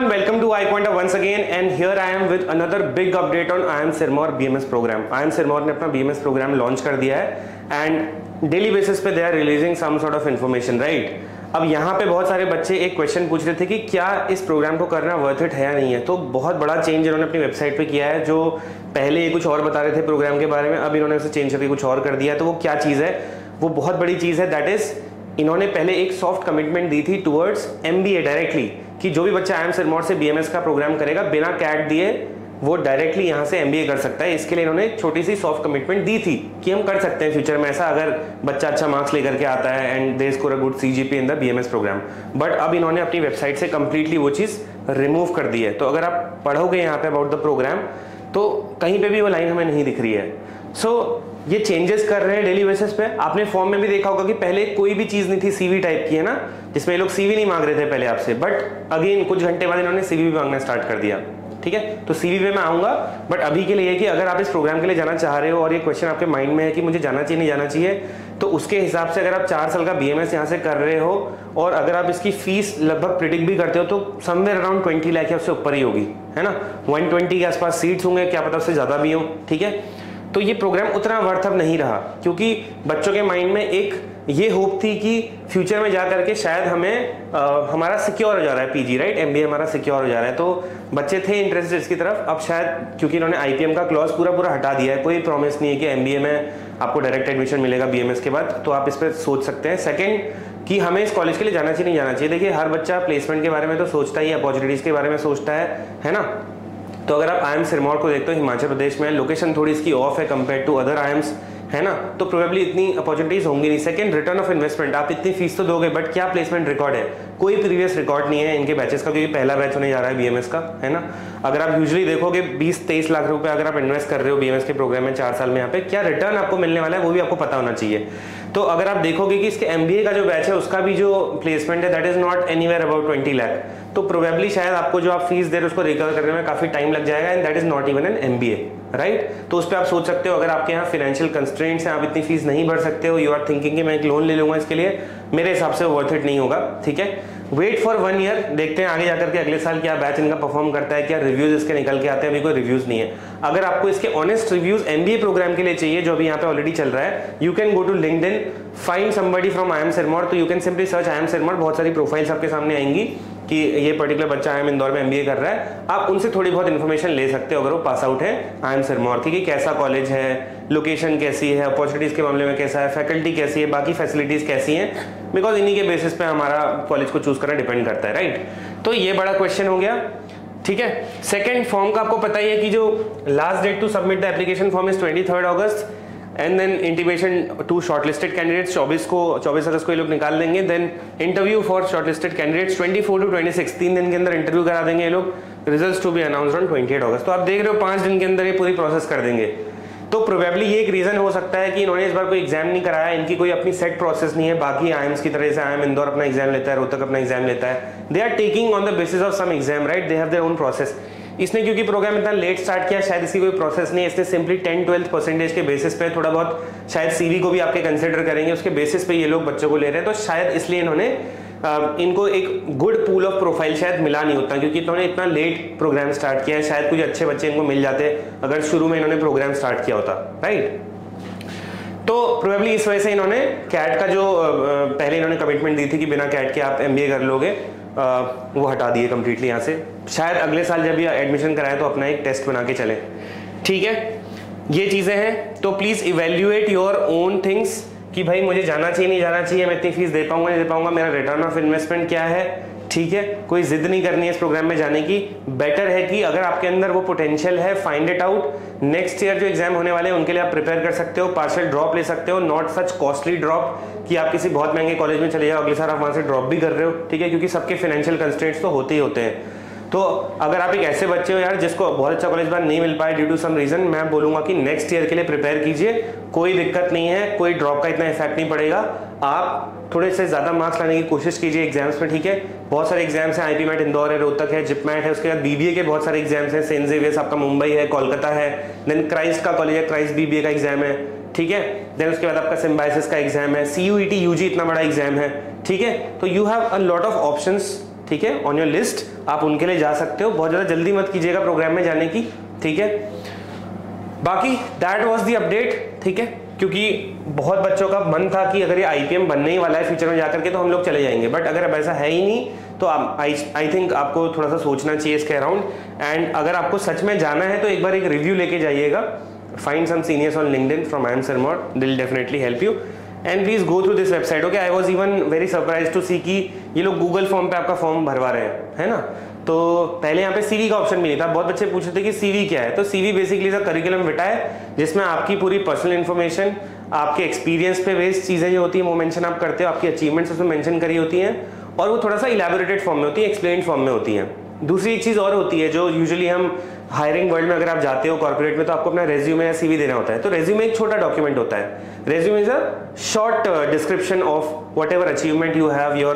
everyone, welcome to iQuanta once again, and here I am with another big update on IIM Sirmaur BMS program. IIM Sirmaur ने अपना BMS program launch कर दिया है and daily basis पे they are releasing some sort of information, right? अब यहाँ पे बहुत सारे बच्चे एक क्वेश्चन पूछ रहे थे कि क्या इस प्रोग्राम को करना वर्थ इट है या नहीं है। तो बहुत बड़ा चेंज इन्होंने अपनी वेबसाइट पे किया है। जो पहले ये कुछ और बता रहे थे प्रोग्राम के बारे में, अब इन्होंने उसे चेंज करके कुछ और कर दिया है। तो वो क्या चीज़ है, वो बहुत बड़ी चीज़ है। दैट इज इन्होंने पहले एक सॉफ्ट कमिटमेंट दी थी टुवर्ड्स MBA डायरेक्टली, कि जो भी बच्चा IIM सिरमौर से BMS का प्रोग्राम करेगा बिना कैट दिए वो डायरेक्टली यहाँ से MBA कर सकता है। इसके लिए इन्होंने एक छोटी सी सॉफ्ट कमिटमेंट दी थी कि हम कर सकते हैं फ्यूचर में ऐसा, अगर बच्चा अच्छा मार्क्स लेकर के आता है and they score a good CGPA in the BMS program. But अब इन्होंने अपनी वेबसाइट से कंप्लीटली वो चीज़ रिमूव कर दी है। तो अगर आप पढ़ोगे यहाँ पे अबाउट द प्रोग्राम तो कहीं पे भी वो लाइन हमें नहीं दिख रही है। सो ये चेंजेस कर रहे हैं डेली बेसिस पे। आपने फॉर्म में भी देखा होगा कि पहले कोई भी चीज़ नहीं थी, CV टाइप की है ना, जिसमें लोग CV नहीं मांग रहे थे पहले आपसे, बट अगेन कुछ घंटे बाद इन्होंने CV भी मांगना स्टार्ट कर दिया। ठीक है, तो CV पे मैं आऊँगा, बट अभी के लिए कि अगर आप इस प्रोग्राम के लिए जाना चाह रहे हो और ये क्वेश्चन आपके माइंड में है कि मुझे जाना चाहिए नहीं जाना चाहिए, तो उसके हिसाब से अगर आप 4 साल का BMS यहाँ से कर रहे हो और अगर आप इसकी फीस लगभग प्रिडिक्ट भी करते हो तो समवेयर अराउंड 20 लाख या उससे ऊपर ही होगी, है ना। 120 के आसपास सीट्स होंगे, क्या पता उससे ज़्यादा भी हो। ठीक है, तो ये प्रोग्राम उतना वर्थ अब नहीं रहा, क्योंकि बच्चों के माइंड में एक ये होप थी कि फ्यूचर में जा करके शायद हमें हमारा सिक्योर हो जा रहा है PG, राइट, MBA हमारा सिक्योर हो जा रहा है। तो बच्चे थे इंटरेस्टेड इसकी तरफ। अब शायद क्योंकि इन्होंने IPM का क्लॉज पूरा हटा दिया है, कोई प्रॉमिस नहीं है कि MBA में आपको डायरेक्ट एडमिशन मिलेगा BMS के बाद, तो आप इस पर सोच सकते हैं। सेकेंड, कि हमें इस कॉलेज के लिए जाना चाहिए नहीं जाना चाहिए। देखिए, हर बच्चा प्लेसमेंट के बारे में तो सोचता ही है, अपॉर्चुनिटीज़ के बारे में सोचता है ना। तो अगर आप IIM सिरमौर को देखते हो, हिमाचल प्रदेश में लोकेशन थोड़ी इसकी ऑफ है कंपेयर टू अदर IIMs, है ना, तो प्रोबेबली इतनी अपॉर्चुनिटीज होंगी नहीं। सेकंड, रिटर्न ऑफ इन्वेस्टमेंट, आप इतनी फीस तो दोगे बट क्या प्लेसमेंट रिकॉर्ड है? कोई प्रीवियस रिकॉर्ड नहीं है इनके बैचेस का, क्योंकि पहला बैच होने जा रहा है BMS का, है ना। अगर आप यूजुअली देखोगे 20-23 लाख रुपए अगर आप इन्वेस्ट कर रहे हो BMS के प्रोग्राम में 4 साल में, यहाँ पे क्या रिटर्न आपको मिलने वाला है वो भी आपको पता होना चाहिए। तो अगर आप देखोगे कि इसके MBA का जो बैच है उसका भी जो प्लेसमेंट है that is not anywhere about 20 lakh, तो प्रोबेबली शायद आपको जो आप फीस दे रहे हो उसको रिकवर करने में काफी टाइम लग जाएगा, and that is not even an MBA, right. तो उस पर आप सोच सकते हो, अगर आपके यहाँ फाइनेंशियल कंस्ट्रेंट्स हैं, आप इतनी फीस नहीं भर सकते हो, यू आर थिंकिंग कि मैं एक लोन ले लूंगा इसके लिए, मेरे हिसाब से वर्थ इट नहीं होगा। ठीक है, वेट फॉर 1 ईयर, देखते हैं आगे जाकर के अगले साल क्या बैच इनका परफॉर्म करता है, क्या रिव्यूज इसके निकल के आते हैं। अभी कोई रिव्यूज नहीं है। अगर आपको इसके ऑनेस्ट रिव्यूज MBA प्रोग्राम के लिए चाहिए जो अभी यहाँ पे ऑलरेडी चल रहा है, you can go to LinkedIn, find somebody from IIM Sirmaur, तो you can simply search IIM Sirmaur, बहुत सारी प्रोफाइल्स आपके सामने आएंगी कि ये पर्टिकुलर बच्चा IIM इंदौर में MBA कर रहा है। आप उनसे थोड़ी बहुत इन्फॉर्मेशन ले सकते हो अगर वो पास आउट है IIM सिरमौर की, कि कैसा कॉलेज है, लोकेशन कैसी है, अपॉर्चुनिटीज के मामले में कैसा है, फैकल्टी कैसी है, बाकी फैसिलिटीज कैसी हैं, बिकॉज इन्हीं के बेसिस पे हमारा कॉलेज को चूज करना डिपेंड करता है, राइट। तो ये बड़ा क्वेश्चन हो गया। ठीक है, सेकंड, फॉर्म का आपको पता ही है कि जो last date to submit the application form is 23 August, and then intimation to shortlisted candidates 24 August को ये लोग निकाल देंगे। Then interview for shortlisted candidates 24 to 26, 3 दिन के अंदर इंटरव्यू करा देंगे ये लोग। Results to be announced on 28 August. तो आप देख रहे हो 5 दिन के अंदर ये पूरी प्रोसेस कर देंगे। तो प्रोबेबली ये एक रीजन हो सकता है कि इन्होंने इस बार कोई एग्जाम नहीं कराया, इनकी कोई अपनी सेट प्रोसेस नहीं है बाकी IIMs की तरह से। IIM इंदौर अपना एग्जाम लेता है, रोहतक अपना एग्जाम लेता है, they are taking on the basis of some exam, right, they have their own process. इसने क्योंकि प्रोग्राम इतना लेट स्टार्ट किया, शायद इसकी कोई प्रोसेस नहीं है, इसने सिंपली 10-12% के बेसिस पे थोड़ा बहुत शायद CV को भी आपके कंसिडर करेंगे, उसके बेसिस पे ये लोग बच्चों को ले रहे हैं। तो शायद इसलिए इन्होंने इनको एक गुड पूल ऑफ प्रोफाइल शायद मिला नहीं होता, क्योंकि इन्होंने इतना लेट प्रोग्राम स्टार्ट किया है। शायद कुछ अच्छे बच्चे इनको मिल जाते अगर शुरू में इन्होंने प्रोग्राम स्टार्ट किया होता, राइट। तो प्रोबेबली इस वजह से इन्होंने कैट का जो पहले इन्होंने कमिटमेंट दी थी कि बिना कैट के आप MBA कर लोगे, वो हटा दिए कंप्लीटली यहाँ से। शायद अगले साल जब ये एडमिशन कराएं तो अपना एक टेस्ट बना के चले। ठीक है, ये चीज़ें हैं। तो please evaluate your own things कि भाई मुझे जाना चाहिए नहीं जाना चाहिए, मैं इतनी फीस दे पाऊंगा नहीं दे पाऊंगा, मेरा रिटर्न ऑफ इन्वेस्टमेंट क्या है। ठीक है, कोई जिद नहीं करनी है इस प्रोग्राम में जाने की। बेटर है कि अगर आपके अंदर वो पोटेंशियल है, find it out. Next year जो एग्जाम होने वाले हैं उनके लिए आप प्रिपेयर कर सकते हो, पार्शियल ड्रॉप ले सकते हो, नॉट सच कॉस्टली ड्रॉप कि आप किसी बहुत महंगे कॉलेज में चले जाओ, अगले साल आप वहां से ड्रॉप भी कर रहे हो। ठीक है, क्योंकि सबके फाइनेंशियल कंस्ट्रेंट्स तो होते ही होते हैं। तो अगर आप एक ऐसे बच्चे हो यार जिसको बहुत अच्छा कॉलेज बार नहीं मिल पाए ड्यू टू सम रीजन, मैं बोलूंगा कि नेक्स्ट ईयर के लिए प्रिपेयर कीजिए, कोई दिक्कत नहीं है, कोई ड्रॉप का इतना इफेक्ट नहीं पड़ेगा। आप थोड़े से ज्यादा मार्क्स लाने की कोशिश कीजिए एग्जाम्स में। ठीक है, बहुत सारे एग्जाम्स हैं, IP मैट इंदौर है, रोहतक है, जिपमैट है, उसके बाद BBA के बहुत सारे एग्जाम्स हैं, सेंट जेवियर्स आपका मुंबई है, कोलकाता है, देन क्राइस्ट का कॉलेज है, क्राइस्ट BBA का एग्जाम है। ठीक है, देन उसके बाद आपका सिम्बायोसिस का एग्जाम है, CUET UG इतना बड़ा एग्जाम है। ठीक है, तो you have a lot of options, ठीक है, ऑन योर लिस्ट। आप उनके लिए जा सकते हो। बहुत ज़्यादा जल्दी मत कीजिएगा प्रोग्राम में जाने की, ठीक है। बाकी दैट वाज द अपडेट, ठीक है, क्योंकि बहुत बच्चों का मन था कि अगर ये आईपीएम बनने ही वाला है फ्यूचर में जाकर के तो हम लोग चले जाएंगे, बट अगर अब ऐसा है ही नहीं तो आई थिंक आपको थोड़ा सा सोचना चाहिए इसके अराउंड। एंड अगर आपको सच में जाना है तो एक बार एक रिव्यू लेके जाइएगा, find some seniors on LinkedIn from I M Sirmaur, they will definitely help you and please go through this website. Okay, I was even very surprise to see कि ये लोग गूगल फॉर्म पे आपका फॉर्म भरवा रहे हैं, है ना। तो पहले यहाँ पे सीवी का ऑप्शन भी नहीं था, बहुत बच्चे पूछ रहे थे कि सीवी क्या है। तो सीवी बेसिकली करिकुलम विटा है, जिसमें आपकी पूरी पर्सनल इन्फॉर्मेशन, आपके एक्सपीरियंस पे बेस्ड चीजें जो होती है वो मेंशन आप करते हो, आपकी अचीवमेंट्स उसमें मेंशन करी होती हैं और वो थोड़ा सा इलैबोरेटेड फॉर्म में होती है, एक्सप्लेन्ड फॉर्म में होती है। दूसरी एक चीज और होती है जो यूजुअली हम हायरिंग वर्ल्ड में अगर आप जाते हो कॉर्पोरेट में तो आपको अपना रेज्यूमे या सीवी देना होता है। तो रेज्यूमे एक छोटा डॉक्यूमेंट होता है। Resume is a short description of what ever achievement you have, your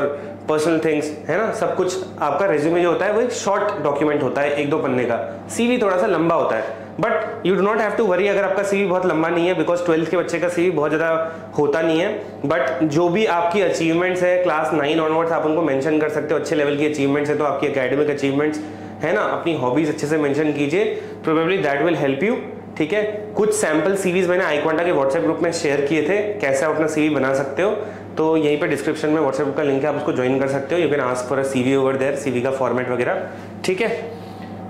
personal things, है ना, सब कुछ आपका रेज्यूमे जो होता है वो एक शॉर्ट डॉक्यूमेंट होता है, 1-2 पन्ने का। सीवी थोड़ा सा लंबा होता है, but you do not have to worry अगर आपका सीवी बहुत लंबा नहीं है, बिकॉज 12th के बच्चे का सीवी बहुत ज़्यादा होता नहीं है। बट जो भी आपकी अचीवमेंट्स है क्लास 9 ऑनवर्ड्स आप उनको मेंशन कर सकते हो। अच्छे लेवल की अचीवमेंट्स है तो आपकी एकेडमिक अचीवमेंट्स है ना, अपनी हॉबीज अच्छे से मेंशन कीजिए, probably that will help you, ठीक है। कुछ सैंपल सीवीज मैंने iQuanta के व्हाट्सएप ग्रुप में शेयर किए थे, कैसे आप अपना सीवी बना सकते हो। तो यहीं पे डिस्क्रिप्शन में व्हाट्सएप ग्रुप का लिंक है, आप उसको ज्वाइन कर सकते हो। You can ask for a CV over there, CV का फॉर्मेट वगैरह, ठीक है।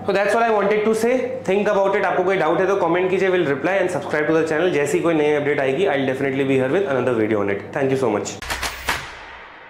So that's all I wanted to say. Think about it. आपको कोई डाउट है तो कमेंट कीजिए, will reply and subscribe to the channel. जैसी कोई नई अपडेट आएगी I will definitely be here with another video on it. Thank you so much.